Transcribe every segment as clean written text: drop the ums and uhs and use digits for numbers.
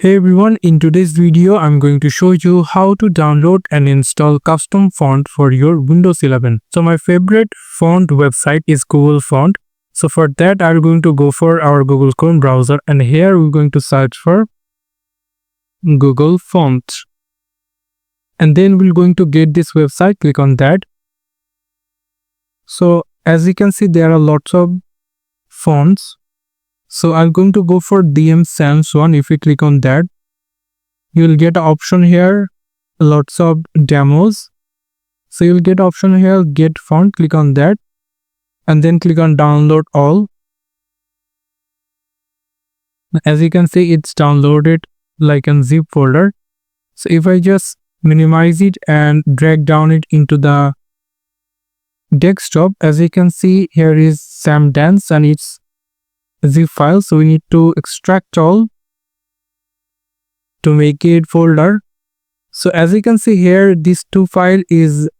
Hey everyone, in today's video I'm going to show you how to download and install custom font for your Windows 11. So my favorite font website is Google Font. So for that I'm going to go for our Google Chrome browser, and here we're going to search for Google Font. And then we're going to get this website, click on that. So as you can see, there are lots of fonts. So I'm going to go for DM Sans one. If you click on that, you will get an option here, lots of demos. So you'll get option here, get font, click on that, and then click on download all. As you can see, it's downloaded like a zip folder. So if I just minimize it and drag down it into the desktop, as you can see, here is Sam Dance and it's zip file. So we need to extract all to make it folder. So as you can see here, this two file is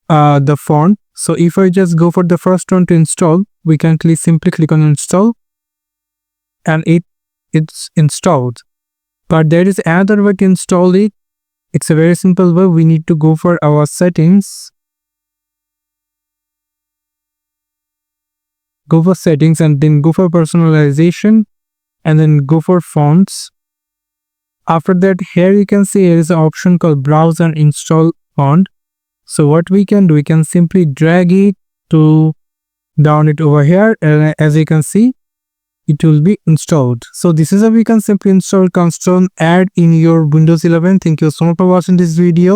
the font. So if I just go for the first one to install, we can simply click on install and it's installed. But there is another way to install it. It's a very simple way. We need to go for our settings, go for settings, and then go for personalization, and then go for fonts. After that, here you can see there is an option called browse and install font. So what we can do, we can simply drag it to down it over here, and as you can see, it will be installed. So this is how we can simply install custom add in your Windows 11. Thank you so much for watching this video.